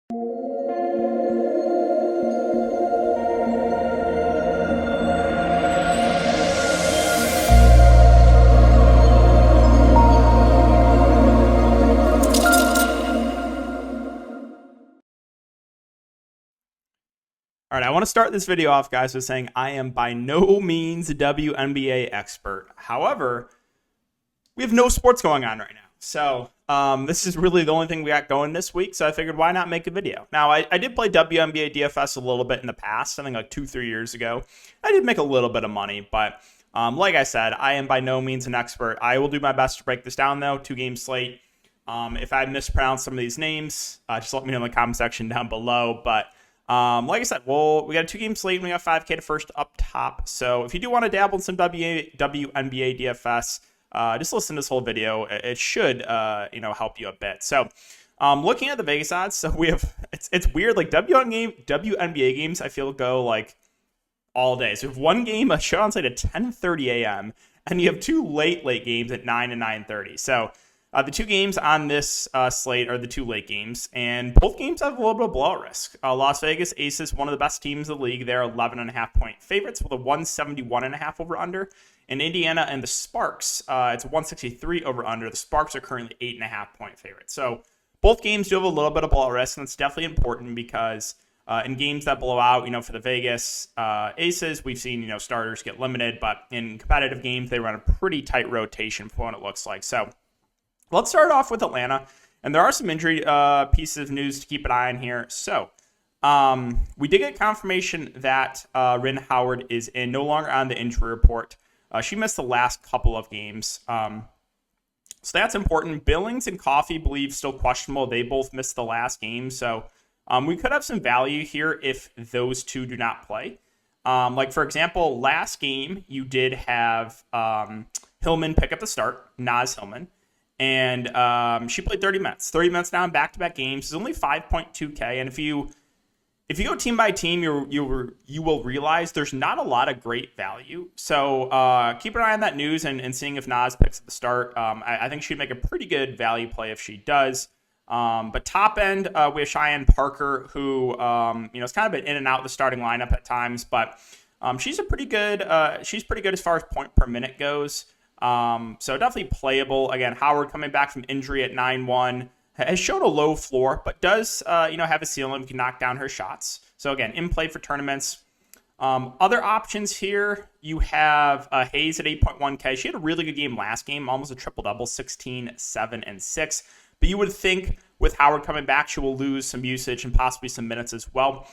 All right, I want to start this video off, guys, with saying I am by no means a WNBA expert. However, we have no sports going on right now. So this is really the only thing we got going this week. So I figured, why not make a video? Now, I did play WNBA DFS a little bit in the past, I think like 2-3 years ago. I did make a little bit of money, but like I said, I am by no means an expert. I will do my best to break this down, though. 2-game slate. If I mispronounce some of these names, just let me know in the comment section down below. But like I said, well, we got a 2-game slate and we got 5K to first up top. So if you do want to dabble in some WNBA DFS, just listen to this whole video. It should, help you a bit. So looking at the Vegas odds, so we have, it's weird, like WNBA games, I feel go like all day. So we have one game, a showdown slate at 10:30 a.m. and you have two late games at 9 and 9:30. So the two games on this slate are the two late games, and both games have a little bit of blowout risk. Las Vegas Aces, one of the best teams in the league. They're 11.5-point favorites with a 171.5 over-under. And Indiana and the Sparks, it's a 163 over-under. The Sparks are currently 8.5-point favorites. So both games do have a little bit of blowout risk, and it's definitely important because in games that blow out, for the Vegas Aces, we've seen, starters get limited, but in competitive games, they run a pretty tight rotation for what it looks like. So let's start off with Atlanta, and there are some injury pieces of news to keep an eye on here. So we did get confirmation that Ryn Howard is no longer on the injury report. She missed the last couple of games. So that's important. Billings and Coffey believe still questionable. They both missed the last game. So we could have some value here if those two do not play. Like, for example, last game, you did have Hillman pick up the start, Naz Hillman. And she played 30 minutes. 30 minutes now in back-to-back games. It's only 5.2K. And if you go team by team, you will realize there's not a lot of great value. So keep an eye on that news and seeing if Naz picks at the start. I think she'd make a pretty good value play if she does. But top end, we have Cheyenne Parker, who is kind of been in and out of the starting lineup at times, but she's pretty good as far as point per minute goes. So definitely playable. Again, Howard coming back from injury at 9-1 has shown a low floor, but does, have a ceiling. We can knock down her shots. So again, in play for tournaments. Other options here, you have Hayes at 8.1K. She had a really good game last game, almost a triple-double, 16, 7, and 6. But you would think with Howard coming back, she will lose some usage and possibly some minutes as well.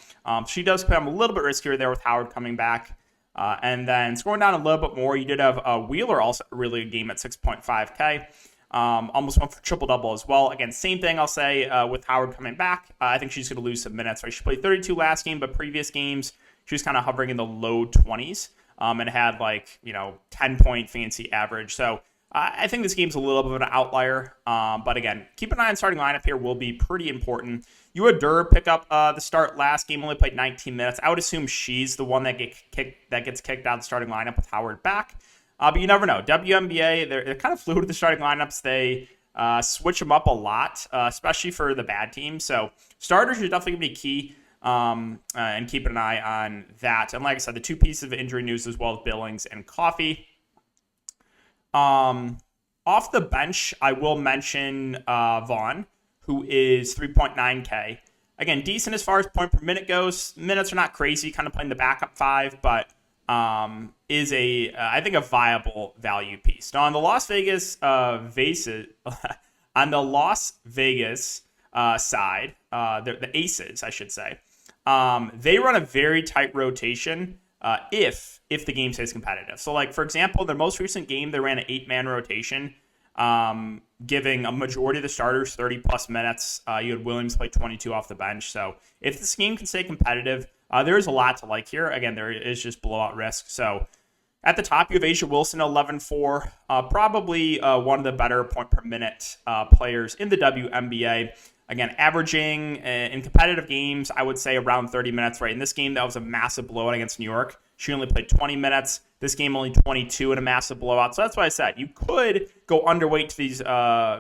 She does come a little bit riskier there with Howard coming back. And then scoring down a little bit more, you did have Wheeler also a really good game at 6.5K. Almost went for triple-double as well. Again, same thing I'll say with Howard coming back. I think she's going to lose some minutes. Right? She played 32 last game, but previous games, she was kind of hovering in the low 20s and had 10-point fantasy average. So I think this game's a little bit of an outlier. But again, keep an eye on starting lineup here will be pretty important. You had Durr pick up the start last game, only played 19 minutes. I would assume she's the one that gets kicked out of the starting lineup with Howard back. But you never know. WNBA, they're kind of fluid with the starting lineups. They switch them up a lot, especially for the bad teams. So starters are definitely going to be key, and keep an eye on that. And like I said, the two pieces of injury news as well as Billings and Coffey. Off the bench, I will mention Vaughn, who is 3.9K. Again, decent as far as point per minute goes. Minutes are not crazy, kind of playing the backup 5, but is I think a viable value piece. Now on the Las Vegas side, the Aces, I should say, they run a very tight rotation if the game stays competitive. So like, for example, their most recent game, they ran an 8-man rotation, giving a majority of the starters 30 plus minutes. You had Williams play 22 off the bench. So if this game can stay competitive, there is a lot to like here. Again, there is just blowout risk. So at the top, you have Asia Wilson, 11-4, probably one of the better point per minute players in the WNBA. Again, averaging in competitive games, I would say around 30 minutes, right? In this game, that was a massive blowout against New York. She only played 20 minutes. This game only 22 in a massive blowout. So that's why I said you could go underweight to these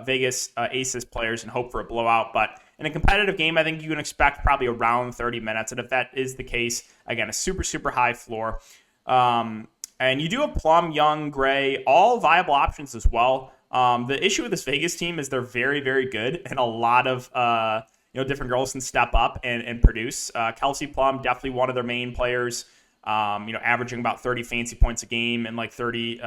Vegas Aces players and hope for a blowout. But in a competitive game, I think you can expect probably around 30 minutes. And if that is the case, again, a super, super high floor. And you do have Plum, Young, Gray, all viable options as well. The issue with this Vegas team is they're very, very good, and a lot of different girls can step up and produce. KELSEY, Plum, definitely one of their main players. Averaging about 30 fancy points a game and like 30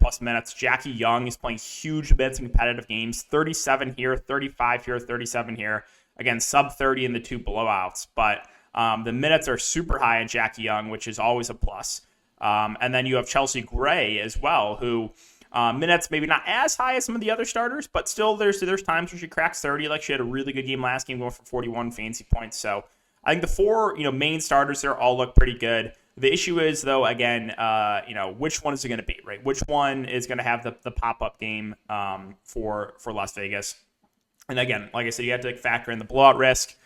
plus minutes. Jackie Young is playing huge minutes in competitive games. 37 here, 35 here, 37 here. Again, sub 30 in the 2 blowouts, but the minutes are super high in Jackie Young, which is always a plus. And then you have Chelsea Gray as well, who minutes maybe not as high as some of the other starters, but still there's times where she cracks 30. Like she had a really good game last game, going for 41 fancy points. So I think the 4 main starters there all look pretty good. The issue is, though, again, which one is it going to be, right? Which one is going to have the pop-up game for Las Vegas? And again, like I said, you have to factor in the blowout risk.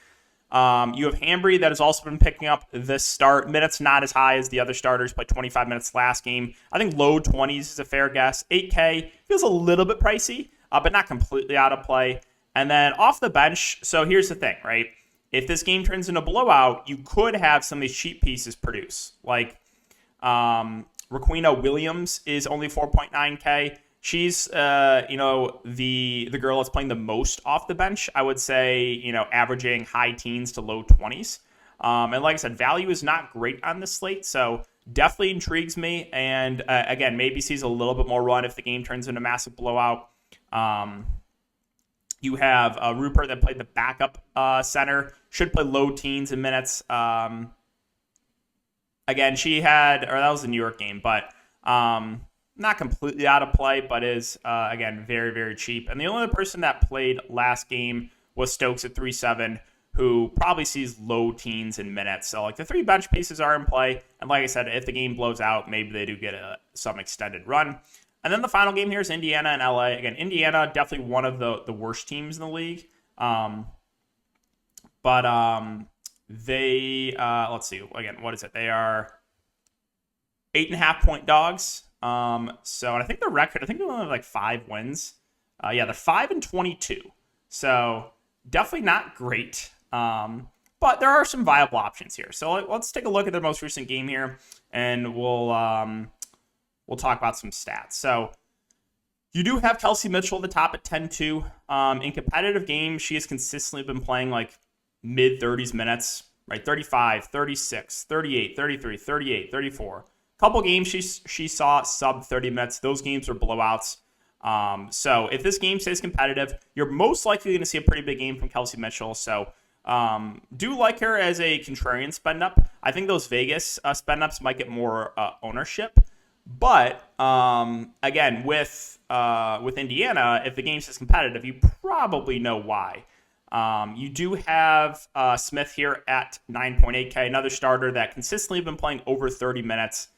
You have Hambry that has also been picking up this start. Minutes not as high as the other starters, played 25 minutes last game. I think low 20s is a fair guess. 8K feels a little bit pricey, but not completely out of play. And then off the bench, so here's the thing, right? If this game turns into a blowout, you could have some of these cheap pieces produce. Like Raquina Williams is only 4.9K. She's, the girl that's playing the most off the bench. I would say, averaging high teens to low 20s. And like I said, value is not great on this slate, so definitely intrigues me. And again, maybe sees a little bit more run if the game turns into a massive blowout. You have Rupert that played the backup center, should play low teens in minutes. Again, that was the New York game, but not completely out of play, but is, again, very, very cheap. And the only other person that played last game was Stokes at 3.7, who probably sees low teens in minutes. So, like, the 3 bench pieces are in play. And like I said, if the game blows out, maybe they do get some extended run. And then the final game here is Indiana and LA. Again, Indiana, definitely one of the worst teams in the league. They, let's see, again, what is it? They are 8.5-point dogs. And I think the record, they only have like 5 wins. They're 5-22. So definitely not great. But there are some viable options here. So let's take a look at their most recent game here, and we'll talk about some stats. So you do have Kelsey Mitchell at the top at 10-2. In competitive games, she has consistently been playing like mid-30s minutes, right? 35, 36, 38, 33, 38, 34. Couple games she saw sub 30 minutes. Those games are blowouts. So if this game stays competitive, you're most likely going to see a pretty big game from Kelsey Mitchell. So do like her as a contrarian spend up. I think those Vegas spend ups might get more ownership. But again, with Indiana, if the game stays competitive, you probably know why. You do have Smith here at 9.8K, another starter that consistently been playing over 30 minutes.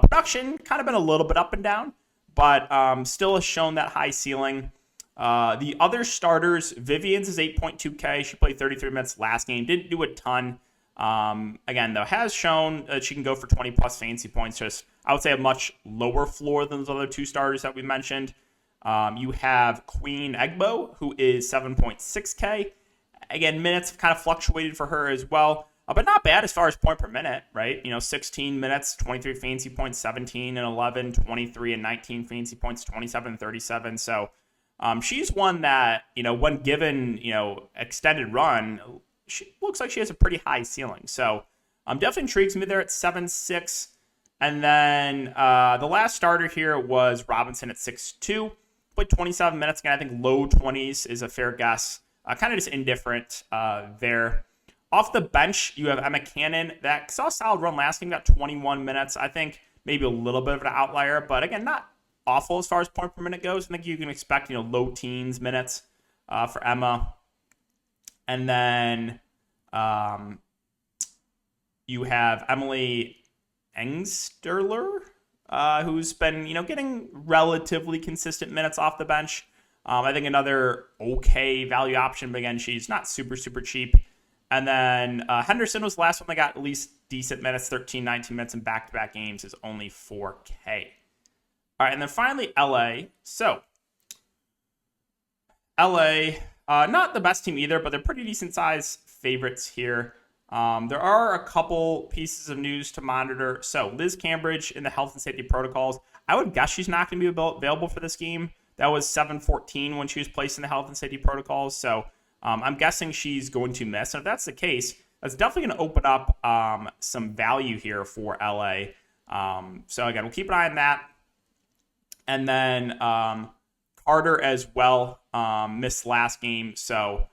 Production kind of been a little bit up and down, but still has shown that high ceiling. The other starters, Vivian's is 8.2K. She played 33 minutes last game. Didn't do a ton. Again, though, has shown that she can go for 20-plus fancy points. Just, I would say, a much lower floor than those other 2 starters that we mentioned. You have Queen EGBO, who is 7.6K. Again, minutes have kind of fluctuated for her as well. But not bad as far as point per minute, right? 16 minutes, 23 fancy points, 17 and 11, 23 and 19 fancy points, 27 and 37. So she's one that, when given, extended run, she looks like she has a pretty high ceiling. So definitely intrigues me there at 7.6. And then the last starter here was Robinson at 6.2. Played 27 minutes. Again, I think low 20s is a fair guess. Kind of just indifferent there. Off the bench, you have Emma Cannon that saw a solid run last game, got 21 minutes. I think maybe a little bit of an outlier, but again, not awful as far as point per minute goes. I think you can expect, low teens minutes for Emma. And then you have Emily Engsterler, who's been, getting relatively consistent minutes off the bench. I think another okay value option, but again, she's not super, super cheap. And then Henderson was the last one that got at least decent minutes, 13, 19 minutes in back-to-back games is only 4K. All right, and then finally LA. So LA, Not the best team either, but they're pretty decent size favorites here. There are a couple pieces of news to monitor. So Liz Cambridge in the health and safety protocols. I would guess she's not going to be available for this game. That was 7/14 when she was placed in the health and safety protocols. So I'm guessing she's going to miss. And if that's the case, that's definitely going to open up some value here for LA. So again, we'll keep an eye on that. And then Carter as well missed last game. So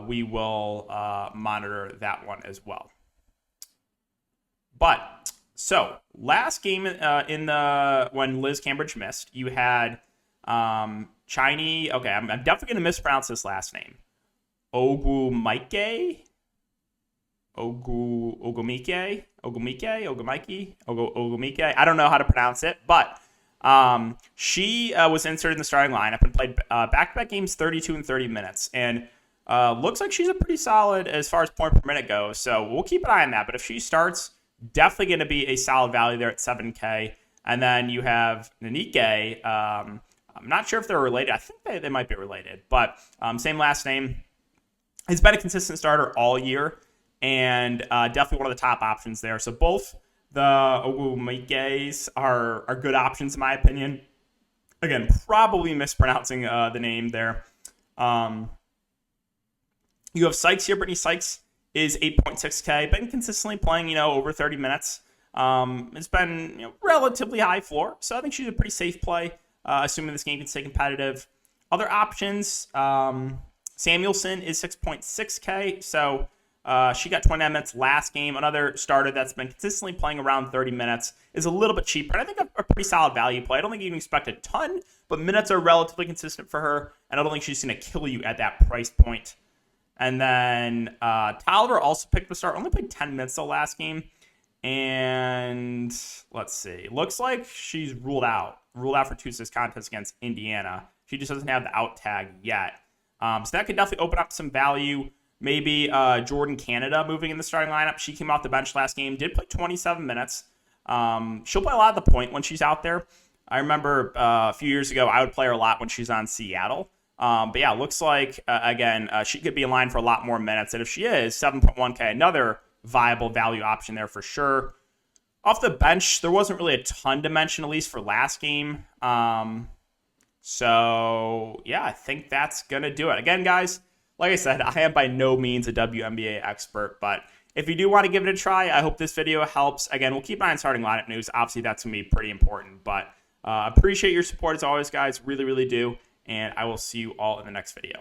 we will monitor that one as well. But so last game when Liz Cambridge missed, you had Chinese. Okay, I'm definitely going to mispronounce this last name. Ogumike. I don't know how to pronounce it, but she was inserted in the starting lineup and played back-to-back games 32 and 30 minutes. And looks like she's a pretty solid as far as point per minute goes. So we'll keep an eye on that. But if she starts, definitely going to be a solid value there at 7K. And then you have Nanike. I'm not sure if they're related. I think they might be related. But same last name. Has been a consistent starter all year. And definitely one of the top options there. So both the Ogumikes are good options in my opinion. Again, probably mispronouncing the name there. You have Sykes here. Brittany Sykes is 8.6K. Been consistently playing, over 30 minutes. It's been relatively high floor. So I think she's a pretty safe play, assuming this game can stay competitive. Other options, Samuelson is 6.6K. So she got 29 minutes last game. Another starter that's been consistently playing around 30 minutes is a little bit cheaper. And I think a pretty solid value play. I don't think you can expect a ton, but minutes are relatively consistent for her. And I don't think she's going to kill you at that price point. And then Tolliver also picked the start. Only played 10 minutes the last game. And let's see. Looks like she's ruled out for Tuesday's contest against Indiana. She just doesn't have the out tag yet. So that could definitely open up some value. Maybe Jordan Canada moving in the starting lineup. She came off the bench last game. Did play 27 minutes. She'll play a lot at the point when she's out there. I remember a few years ago, I would play her a lot when she's on Seattle. But yeah, looks like, again, she could be in line for a lot more minutes. And if she is, 7.1K, another viable value option there for sure. Off the bench, there wasn't really a ton to mention, at least for last game. So, yeah, I think that's going to do it. Again, guys, like I said, I am by no means a WNBA expert. But if you do want to give it a try, I hope this video helps. Again, we'll keep an eye on starting lineup news. Obviously, that's going to be pretty important. But appreciate your support as always, guys. Really, really do. And I will see you all in the next video.